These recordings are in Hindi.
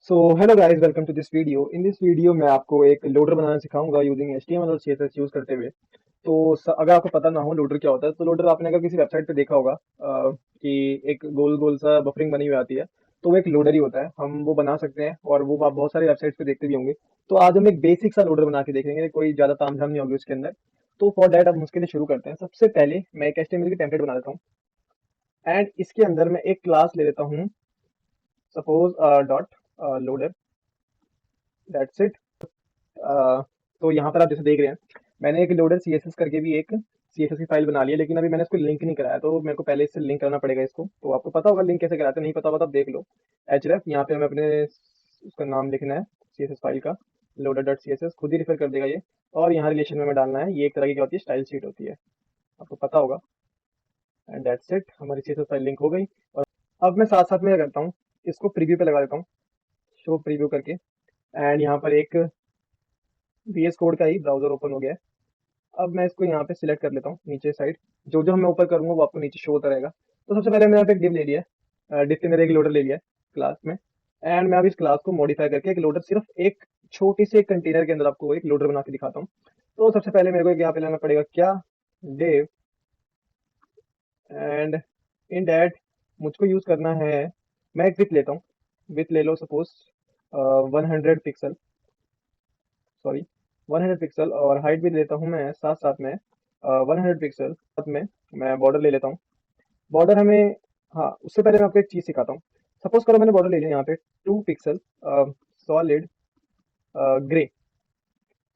So hello guys, welcome to this video. In this video मैं आपको एक लोडर बनाना सिखाऊंगा यूजिंग HTML और CSS यूज करते हुए। अगर आपको पता ना हो लोडर क्या होता है, तो लोडर आपने अगर किसी वेबसाइट पे देखा होगा कि एक गोल गोल सा बफरिंग बनी हुई आती है। तो वो एक लोडर ही होता है, हम वो बना सकते हैं और वो आप बहुत सारे वेबसाइट्स पे देखते भी होंगे। तो आज हम एक बेसिक सा लोडर बना के देखेंगे, कोई ज़्यादा तामझाम नहीं होगी उसके अंदर। तो फॉर डैट अब मुझके लिए शुरू करते हैं। सबसे पहले मैं एक HTML की टेम्पलेट बना देता हूँ एंड इसके अंदर मैं एक क्लास ले लेता हूँ, suppose dot loader, that's it. तो यहाँ पर आप जैसे देख रहे हैं, मैंने एक लोडर CSS करके भी एक CSS की फाइल बना ली है, लेकिन अभी मैंने इसको लिंक नहीं कराया, तो मेरे को पहले इससे लिंक करना पड़ेगा इसको। तो आपको पता होगा लिंक कैसे कराते हैं, नहीं पता होगा तो आप देख लो। href यहाँ पे हमें अपने उसका नाम लिखना है, CSS फाइल का लोडर डॉट CSS, खुद ही रिफर कर देगा ये। और यहाँ रिलेशन में हमें डालना है, ये एक तरह की क्या होती है, स्टाइल शीट होती है, आपको पता होगा। एंड दैट्स इट, हमारी CSS फाइल लिंक हो गई। और अब मैं साथ साथ में क्या करता हूँ, इसको प्रीव्यू पे लगा देता हूँ, शो प्रीव्यू करके। एंड यहाँ पर एक VS कोड का ही ब्राउजर ओपन हो गया है। अब मैं इसको यहाँ पे सिलेक्ट कर लेता हूँ नीचे साइड, जो जो मैं ऊपर करूँगा वो आपको नीचे शो होता रहेगा। तो सबसे पहले मैंने यहाँ पे एक डिव ले लिया है, डिव के अंदर एक लोडर ले लिया है क्लास में। एंड मैं अब इस क्लास को मॉडिफाई करके एक लोडर, सिर्फ एक छोटी सी एक कंटेनर के अंदर आपको एक लोडर बना के दिखाता हूँ। तो सबसे पहले मेरे को एक यहाँ पे लेना पड़ेगा क्या, डिव। एंड इन डैट मुझको यूज करना है, मैं एक विथ लेता हूँ, विथ ले लो सपोज 100 पिक्सल, सॉरी 100 पिक्सल। और हाइट भी लेता हूँ मैं साथ साथ में 100 पिक्सल। साथ में मैं बॉर्डर ले लेता हूँ, बॉर्डर हमें, हाँ उससे पहले मैं आपको एक चीज़ सिखाता हूँ। सपोज करो मैंने बॉर्डर ले लिया यहाँ पे 2 पिक्सल सॉलिड ग्रे।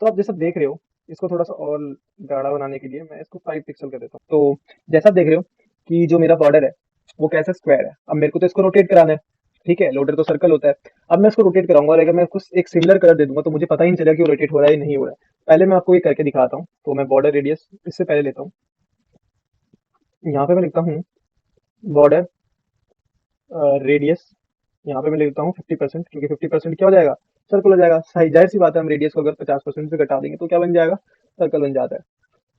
तो आप जैसा देख रहे हो, इसको थोड़ा सा और गाढ़ा बनाने के लिए मैं इसको 5 पिक्सल कर देता हूँ। तो जैसा आप देख रहे हो कि जो मेरा बॉर्डर है वो कैसा स्क्वायर है। अब मेरे को तो इसको रोटेट कराना है, ठीक है, लोडर तो सर्कल होता है। अब मैं इसको रोटेट कराऊंगा और अगर मैं इसको एक सिमिलर कलर दे दूंगा तो मुझे पता ही नहीं चलेगा कि वो रोटेट हो रहा है या नहीं हो रहा है। पहले मैं आपको ये करके दिखाता हूँ। तो मैं बॉर्डर रेडियस इससे पहले लेता हूँ, यहाँ पे मैं लिखता हूँ बॉर्डर रेडियस, यहाँ पे मैं लिखता हूँ 50%, क्योंकि 50% क्या हो जाएगा, सर्कल हो जाएगा। सही, जाहिर सी बात है, हम रेडियस को अगर 50% से घटा देंगे तो क्या बन जाएगा, सर्कल बन जाता है।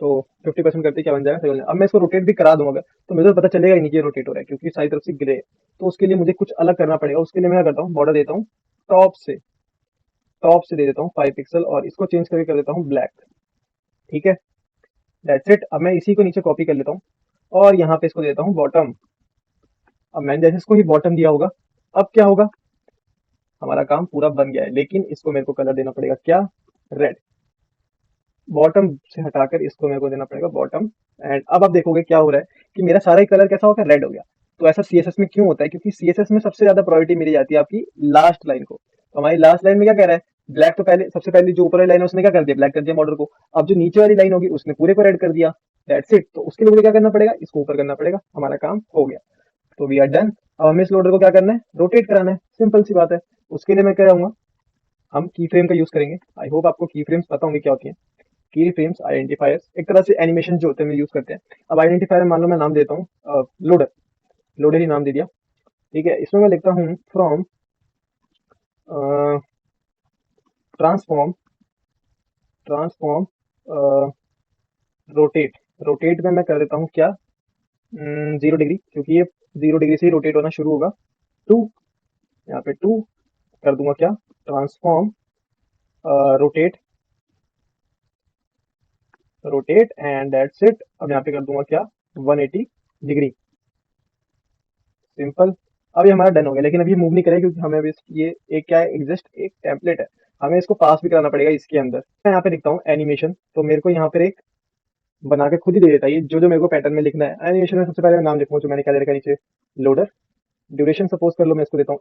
तो 50% करते क्या बन जाएगा, सर्कल। अब मैं इसको रोटेट भी करा दूंगा तो मुझे तो पता चलेगा ही नहीं कि ये रोटेट हो रहा है, क्योंकि सारी तरफ से ग्रे है। तो उसके लिए मुझे कुछ अलग करना पड़ेगा। उसके लिए मैं क्या करता हूँ, बॉर्डर देता हूँ टॉप से, टॉप से दे देता हूँ 5 पिक्सल और इसको चेंज करके कर देता हूँ ब्लैक, ठीक है, दैट्स इट। अब मैं इसी को नीचे कॉपी कर लेता हूँ और यहाँ पे इसको देता हूँ बॉटम। अब मैंने जैसे इसको ही बॉटम दिया होगा, अब क्या होगा, हमारा काम पूरा बन गया है। लेकिन इसको मेरे को कलर देना पड़ेगा क्या, रेड। बॉटम से हटाकर इसको मेरे को देना पड़ेगा बॉटम। एंड अब आप देखोगे क्या हो रहा है कि मेरा सारा ही कलर कैसा हो गया, रेड हो गया। तो ऐसा CSS में क्यों होता है, क्योंकि CSS में सबसे ज्यादा प्रायोरिटी मिली जाती है आपकी लास्ट लाइन को। तो हमारी लास्ट लाइन में क्या कह रहा है, ब्लैक। तो पहले सबसे पहले जो ऊपर वाली लाइन है उसने क्या कर दिया, ब्लैक कर दिया बॉर्डर को। अब जो नीचे वाली लाइन होगी उसने पूरे को रेड कर दिया, दैट्स इट। तो उसके लिए मुझे क्या करना पड़ेगा, इसको ऊपर करना पड़ेगा, हमारा काम हो गया। तो वी आर डन। अब हमें इस लोडर को क्या करना है, रोटेट कराना है, सिंपल सी बात है। उसके लिए मैं क्या करूंगा, हम की फ्रेम का यूज करेंगे। आई होप आपको की फ्रेम्स पता होंगे क्या होती है। की फ्रेम्स आइडेंटिफायर्स, एक तरह से एनिमेशन जो होते हैं यूज करते हैं। अब आइडेंटिफायर मान लो मैं नाम देता हूँ लोडर, लोडर ही नाम दे दिया, ठीक है। इसमें मैं लिखता हूँ from transform, transform rotate. Rotate में मैं कर देता हूँ क्या, 0 डिग्री, क्योंकि ये 0 डिग्री से ही रोटेट होना शुरू होगा। टू, यहाँ पे 2 कर दूंगा क्या, transform rotate, rotate and that's it. अब यहाँ पे कर दूंगा क्या, 180 डिग्री, सिंपल। अब ये हमारा डन हो गया। लेकिन अभी मूव नहीं करें क्योंकि हमें अभी ये एक क्या है, एग्जिस्ट एक टेम्पलेट है, हमें इसको पास भी कराना पड़ेगा इसके अंदर। मैं यहाँ पे लिखता हूँ एनिमेशन, तो मेरे को यहाँ पर एक बना के खुद ही दे देता है ये, जो जो मेरे को पैटर्न में लिखना है। एनिमेशन में सबसे पहले मैं नाम लिखूंगा, जो मैंने क्या दे रखा है नीचे, लोडर। ड्यूरेशन सपोज कर लो मैं इसको देता हूँ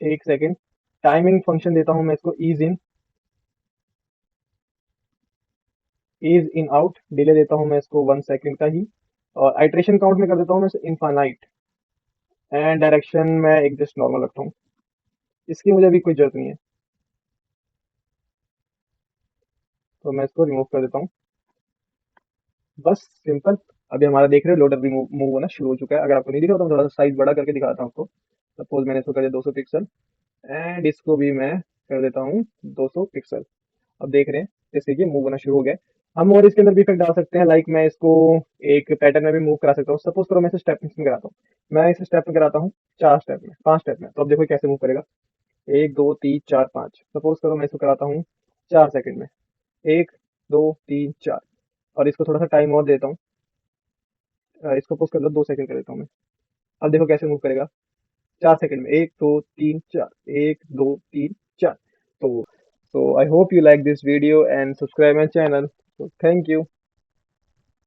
1 सेकेंड। टाइमिंग फंक्शन देता हूँ मैं इसको इज इन आउट। डिले देता हूँ मैं इसको 1 सेकेंड का ही। और आइट्रेशन काउंट में कर देता हूँ मैं इनफाइनाइट। एंड डायरेक्शन मैं एक जस्ट नॉर्मल रखता हूँ, इसकी मुझे अभी कोई जरूरत नहीं है, तो मैं इसको रिमूव कर देता हूँ, बस सिंपल। अभी हमारा देख रहे हो लोडर भी मूव होना शुरू हो चुका है। अगर आपको नहीं दिख रहा तो मैं थोड़ा सा साइज बड़ा करके दिखाता हूँ आपको। सपोज मैंने इसको कर दिया 200 पिक्सल एंड इसको भी मैं कर देता हूँ 200 पिक्सल। अब देख रहे हैं जैसे कि मूव होना शुरू हो गया है। हम और इसके अंदर भी इफेक्ट डाल सकते हैं, लाइक मैं इसको एक पैटर्न में भी मूव करा सकता हूँ। सपोज करो मैं इसे स्टेप में कराता हूँ, मैं इसे स्टेप में कराता हूँ 4 स्टेप में, 5 स्टेप में, तो अब देखो कैसे मूव करेगा। 1 2 3 4 5। सपोज करो मैं इसको कराता हूँ 4 सेकंड में, 1 2 3 4, और इसको थोड़ा सा टाइम और देता हूँ। इसको पोस्ट कर लो 2 सेकंड कर देता हूँ मैं। अब देखो कैसे मूव करेगा 4 सेकंड में, 1 2 3 4, 1 2 3 4। तो I hope you like this video and subscribe my channel. So thank you.